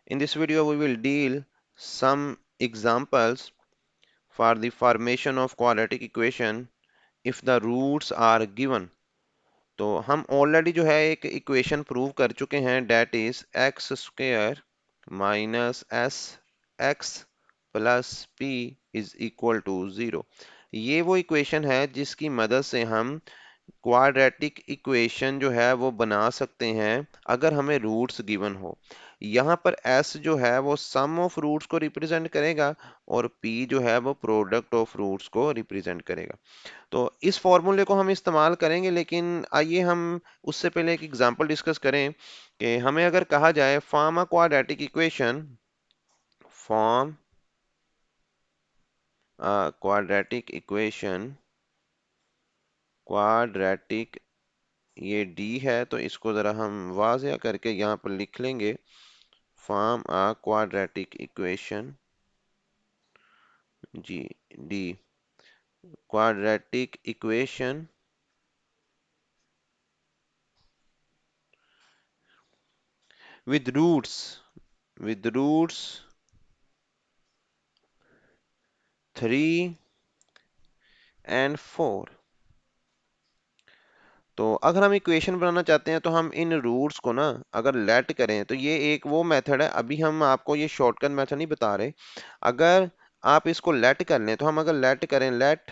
In this video, we will deal some examples for the formation of quadratic equation if the roots are given. तो हम already जो है एक equation prove कर चुके हैं, that is x square minus s x plus p is equal to 0। ये वो इक्वेशन है जिसकी मदद से हम क्वाड्रेटिक इक्वेशन जो है वो बना सकते हैं अगर हमें रूट्स गिवन हो। यहाँ पर s जो है वो सम ऑफ रूट्स को रिप्रेजेंट करेगा और p जो है वो प्रोडक्ट ऑफ रूट्स को रिप्रेजेंट करेगा। तो इस फॉर्मूले को हम इस्तेमाल करेंगे, लेकिन आइए हम उससे पहले एक एग्जांपल डिस्कस करें कि हमें अगर कहा जाए form a quadratic equation, form quadratic equation, quadratic, ये डी है तो इसको ज़रा हम वाज़िया करके यहाँ पर लिख लेंगे, form a quadratic equation, G D, quadratic equation with roots, with roots 3 and 4। तो अगर हम इक्वेशन बनाना चाहते हैं तो हम इन रूट्स को ना अगर लेट करें तो ये एक वो मेथड है, अभी हम आपको ये शॉर्टकट मेथड नहीं बता रहे। अगर आप इसको लेट कर लें तो हम अगर लेट करें, let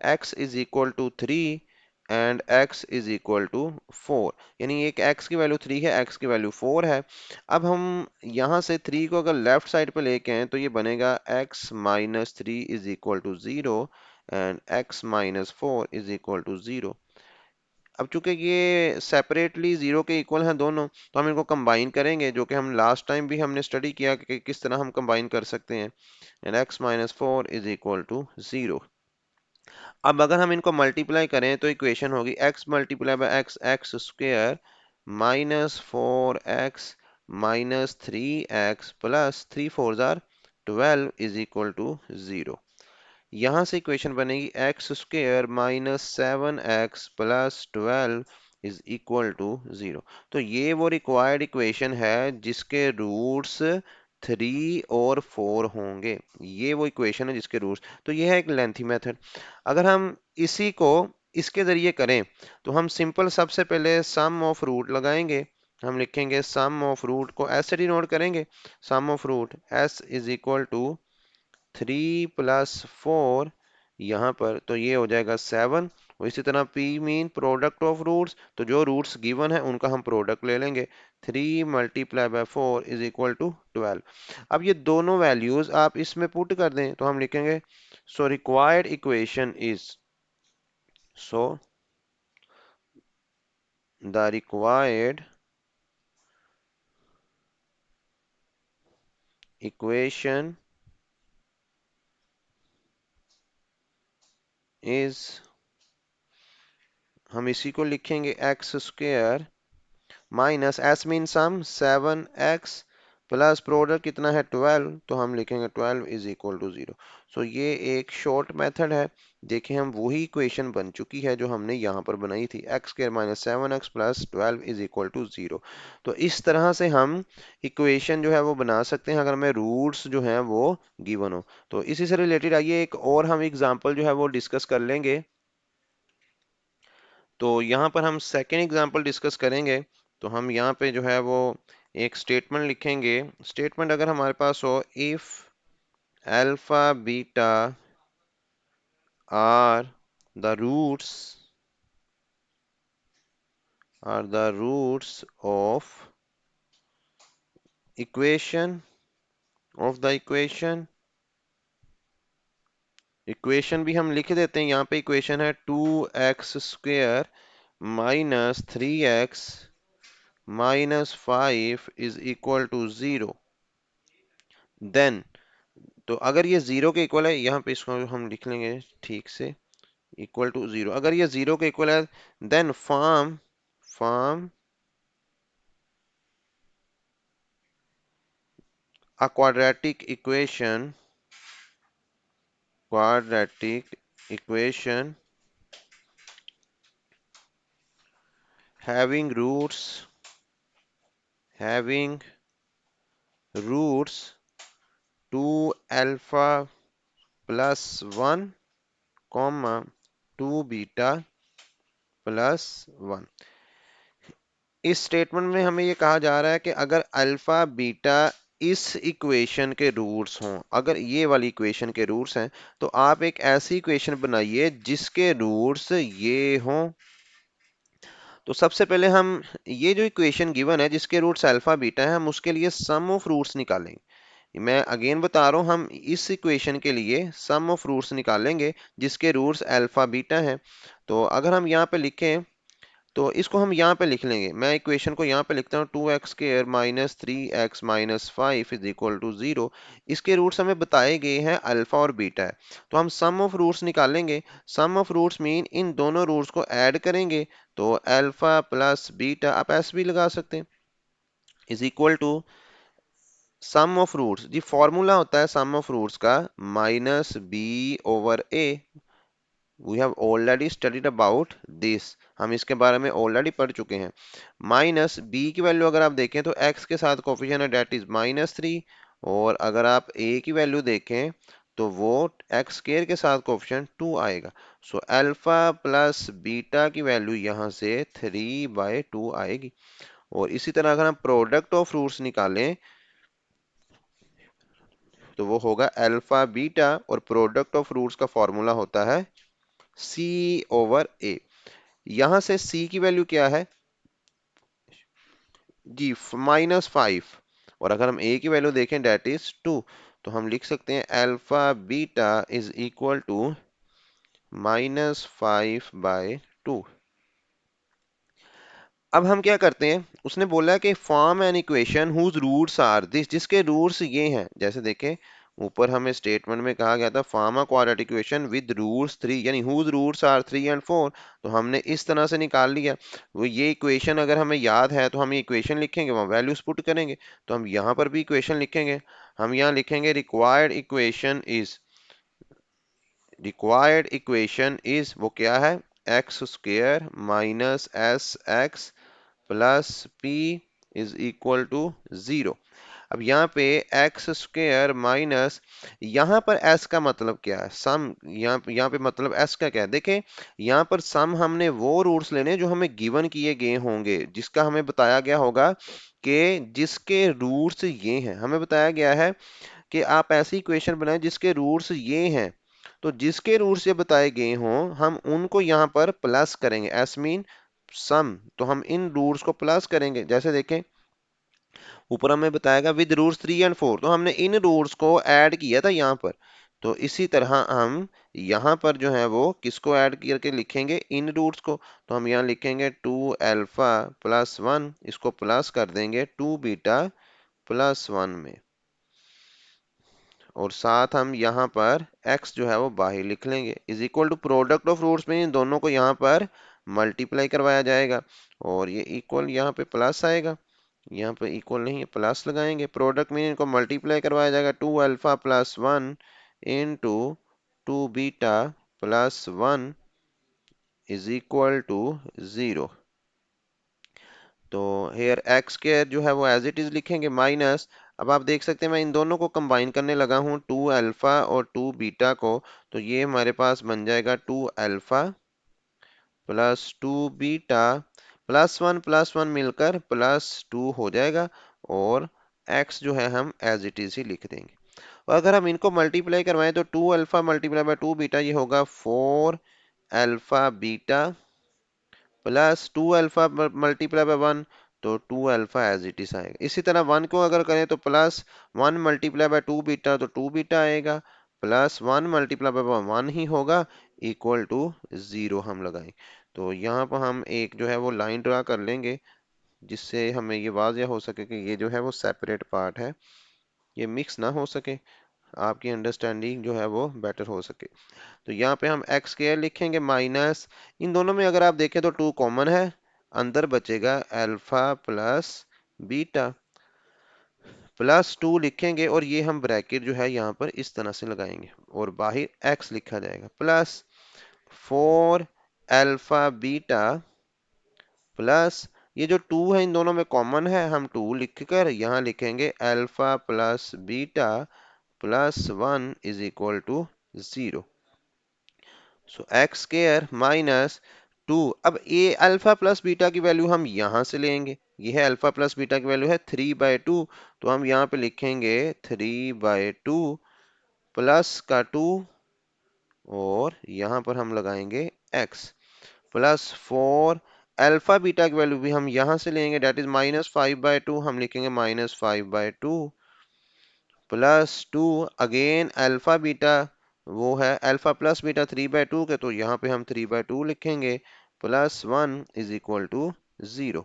x is equal to 3 and x is equal to 4, यानी एक x की वैल्यू 3 है, x की वैल्यू 4 है। अब हम यहाँ से 3 को अगर लेफ्ट साइड पे लेके आए तो ये बनेगा x minus 3 is equal to 0 and x minus 4 is equal to 0। अब चूंकि ये सेपरेटली जीरो के इक्वल हैं दोनों, तो हम इनको कंबाइन करेंगे, जो कि हम लास्ट टाइम भी हमने स्टडी किया कि किस तरह हम कंबाइन कर सकते हैं। And x minus 4 is equal to 0। अब अगर हम इनको मल्टीप्लाई करें तो इक्वेशन होगी x multiply by x, x square minus 4x minus 3x plus 3 four जार 12 इज इक्वल टू 0। यहाँ से इक्वेशन बनेगी x square minus 7x plus 12 is equal to 0। तो ये वो रिक्वायर्ड इक्वेशन है जिसके रूट्स 3 और 4 होंगे। ये वो इक्वेशन है जिसके रूट्स, तो ये है एक लेंथी मेथड। अगर हम इसी को इसके जरिए करें तो हम सिंपल सबसे पहले सम ऑफ रूट लगाएंगे। हम लिखेंगे सम ऑफ रूट को ऐसे डिनोट करेंगे, sum of root s is equal to 3 + 4 यहाँ पर, तो ये हो जाएगा 7। और इसी तरह p mean product of roots, तो जो रूट्स गिवन है उनका हम प्रोडक्ट ले लेंगे। 3 × 4 इज इक्वल टू 12। अब ये दोनों वैल्यूज आप इसमें पुट कर दें तो हम लिखेंगे so required equation is, so the required equation is, हम इसी को लिखेंगे x square minus s mean sum 7x plus product कितना है 12, तो हम लिखेंगे 12 इज इक्वल टू 0। सो ये एक शॉर्ट मेथड है। देखें हम वही इक्वेशन बन चुकी है जो हमने यहाँ पर बनाई थी, x square minus 7x plus 12 is equal to 0। तो इस तरह से हम इक्वेशन जो है वो बना सकते हैं अगर हमें रूट्स जो हैं वो गिवन हो। तो इसी से रिलेटेड आइए एक और हम एग्जाम्पल जो है वो डिस्कस कर लेंगे। तो यहाँ पर हम सेकेंड एग्जाम्पल डिस्कस करेंगे। तो हम यहाँ पे जो है वो एक स्टेटमेंट लिखेंगे। स्टेटमेंट अगर हमारे पास हो, if alpha beta are the roots of equation equation भी हम लिख देते हैं। यहाँ पे इक्वेशन है 2x² minus 3x minus 5 is equal to 0। Then, तो अगर ये जीरो के इक्वल है, यहाँ पे इसको हम लिख लेंगे ठीक से, इक्वल टू 0। अगर ये जीरो के इक्वल है then form form a quadratic equation having roots roots 2 alpha plus 1 comma 2 beta plus 1। इस स्टेटमेंट में हमें ये कहा जा रहा है कि अगर अल्फा बीटा इस इक्वेशन के रूट्स हों, अगर ये वाली इक्वेशन के रूट्स हैं, तो आप एक ऐसी इक्वेशन बनाइए जिसके रूट्स ये हों। तो सबसे पहले हम ये जो इक्वेशन गिवन है जिसके रूट्स अल्फा बीटा है, हम उसके लिए सम ऑफ रूट्स निकालेंगे। मैं अगेन बता रहा हूं, हम इस इक्वेशन के लिए सम ऑफ रूट्स निकालेंगे जिसके रूट्स अल्फा बीटा हैं। तो अगर हम यहाँ पे लिखें तो इसको हम यहाँ पे लिख लेंगे। मैं इक्वेशन को यहाँ पे लिखता हूँ 2x² minus 3x minus 5 is equal to 0। इसके रूट्स हमें बताए गए हैं अल्फा और बीटा है, तो हम सम ऑफ रूट्स निकालेंगे। सम ऑफ रूट्स मीन इन दोनों रूट्स को ऐड करेंगे, तो अल्फा प्लस बीटा, आप एस भी लगा सकते हैं, is equal to sum of roots. जी फॉर्मूला होता है सम ऑफ रूट्स का minus b over a. We have already studied about this, हम इसके बारे में ऑलरेडी पढ़ चुके हैं। माइनस बी की वैल्यू अगर आप देखें तो एक्स के साथ कोफिशिएंट है डेट इज -3, और अगर आप ए की वैल्यू देखें तो वो एक्स स्क्वायर के साथ कोफिशिएंट 2 आएगा। सो अल्फा प्लस बीटा की वैल्यू यहाँ से 3/2 आएगी। और इसी तरह अगर हम प्रोडक्ट ऑफ रूट्स निकालें तो वो होगा अल्फा बीटा, और प्रोडक्ट ऑफ रूट्स का फॉर्मूला होता है सी ओवर ए। यहां से c की वैल्यू क्या है जी -5, और अगर हम a की वैल्यू देखें डेट इज 2, तो हम लिख सकते हैं alpha beta is equal to -5/2। अब हम क्या करते हैं, उसने बोला कि form an equation whose roots are this, जिसके रूट्स ये हैं। जैसे देखें ऊपर हमें स्टेटमेंट में कहा गया था form a quadratic equation with roots 3, यानी हुज रूट्स आर 3 एंड 4। तो हमने इस तरह से निकाल लिया। वो ये इक्वेशन अगर हमें याद है तो हम ये इक्वेशन लिखेंगे, वहाँ वैल्यूज पुट करेंगे। तो हम यहाँ पर भी इक्वेशन लिखेंगे। हम यहाँ लिखेंगे रिक्वायर्ड इक्वेशन इज वो क्या है, x² minus SX plus P is equal to 0। अब यहाँ पे x² माइनस, यहाँ पर s का मतलब क्या है, सम। यहाँ पे मतलब s का क्या है, देखें यहाँ पर सम हमने वो रूट्स लेने जो हमें गिवन किए गए होंगे, जिसका हमें बताया गया होगा कि जिसके रूट्स ये हैं। हमें बताया गया है कि आप ऐसी इक्वेशन बनाएं जिसके रूट्स ये हैं। तो जिसके रूट्स ये बताए गए हों हम उनको यहाँ पर प्लस करेंगे, एस मीन सम। तो हम इन रूट्स को प्लस करेंगे। जैसे देखें ऊपर हमें बताएगा विद रूट्स 3 एंड 4, तो हमने इन रूट्स को ऐड किया था यहाँ पर। तो इसी तरह हम यहाँ पर जो है वो किसको ऐड करके लिखेंगे, इन रूट्स को। तो हम यहाँ लिखेंगे 2 अल्फा प्लस 1, इसको प्लस कर देंगे 2 बीटा प्लस 1 में, और साथ हम यहाँ पर x जो है वो बाहर लिख लेंगे, is equal to product of roots में इन दोनों को यहाँ पर मल्टीप्लाई करवाया जाएगा, और ये इक्वल यहाँ पे प्लस आएगा। यहाँ पे इक्वल नहीं है, प्लस लगाएंगे। प्रोडक्ट में इनको मल्टीप्लाई करवाया जाएगा 2 alpha plus 1 into 2 beta plus 1 is equal to 0। तो हेयर x² जो है वो एज इट इज लिखेंगे माइनस। अब आप देख सकते हैं मैं इन दोनों को कंबाइन करने लगा हूँ, 2 अल्फा और 2 बीटा को। तो ये हमारे पास बन जाएगा 2 अल्फा प्लस 2 बीटा प्लस 1 मिलकर +2 हो जाएगा, और x जो है हम एज इट इज ही लिख देंगे। और अगर हम इनको मल्टीप्लाई करवाएं तो 2 अल्फा मल्टीप्लाई बाय 2 बीटा ये होगा 4 alpha beta plus 2 alpha multiply by 1, तो 2 अल्फा एज इट इज आएगा। इसी तरह 1 को अगर करें तो +1 मल्टीप्लाई बाय 2 बीटा, तो 2 बीटा आएगा, +1 मल्टीप्लाई बाय 1 ही होगा, इक्वल टू 0 हम लगाएं। तो यहाँ पर हम एक जो है वो लाइन ड्रा कर लेंगे जिससे हमें ये वाज़िया हो सके कि ये जो है वो सेपरेट पार्ट है, ये मिक्स ना हो सके, आपकी अंडरस्टैंडिंग जो है वो बेटर हो सके। तो यहाँ पे हम x² लिखेंगे माइनस, इन दोनों में अगर आप देखें तो 2 कॉमन है, अंदर बचेगा अल्फा प्लस बीटा, +2 लिखेंगे, और ये हम ब्रैकेट जो है यहाँ पर इस तरह से लगाएंगे, और बाहर x लिखा जाएगा, प्लस 4 अल्फा बीटा प्लस ये जो 2 है इन दोनों में कॉमन है, हम 2 लिख कर यहाँ लिखेंगे alpha plus beta plus 1 is equal to 0। So x square minus 2। अब ये अल्फा प्लस बीटा की वैल्यू हम यहाँ से लेंगे, ये है अल्फा प्लस बीटा की वैल्यू है 3/2, तो हम यहाँ पे लिखेंगे 3/2 प्लस का 2 और यहाँ पर हम लगाएंगे x प्लस 4। अल्फा बीटा की वैल्यू भी हम यहाँ से लेंगे, डेट इज -5/2, हम लिखेंगे -5/2 प्लस 2। अगेन अल्फा बीटा वो है अल्फा प्लस बीटा 3/2 के, तो यहाँ पे हम 3/2 लिखेंगे प्लस 1 इज इक्वल टू 0।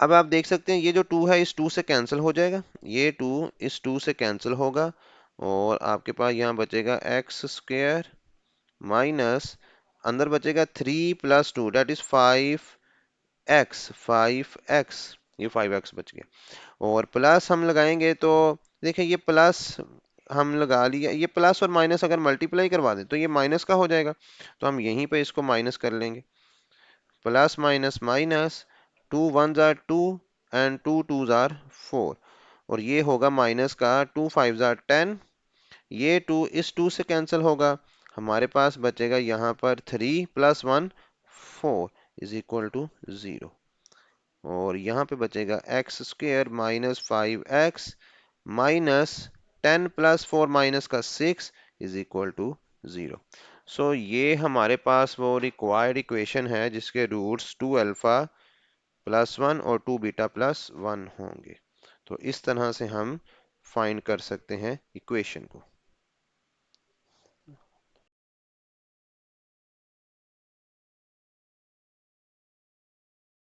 अब आप देख सकते हैं ये जो 2 है इस 2 से कैंसिल हो जाएगा, ये 2 इस 2 से कैंसिल होगा और आपके पास यहाँ बचेगा एक्स स्क्वायर माइनस अंदर बचेगा 3 प्लस 2 डेट इज 5x ये 5x बच गया और प्लस हम लगाएंगे तो देखिए ये प्लस हम लगा लिया, ये प्लस और माइनस अगर मल्टीप्लाई करवा दें तो ये माइनस का हो जाएगा, तो हम यहीं पे इसको माइनस कर लेंगे। Plus minus minus 2 1s are 2 and 2 2s are 4 और ये होगा माइनस का 2 5s आर 10, ये 2 इस 2 से कैंसिल होगा, हमारे पास बचेगा यहाँ पर 3 प्लस 1 4 इज इक्वल टू 0 और यहाँ पे बचेगा x square minus 5x minus 10 plus 4 minus का 6 इज इक्वल टू 0। सो ये हमारे पास वो रिक्वायर्ड इक्वेशन है जिसके रूट्स 2 अल्फा प्लस 1 और 2 बीटा प्लस 1 होंगे। तो इस तरह से हम फाइंड कर सकते हैं इक्वेशन को।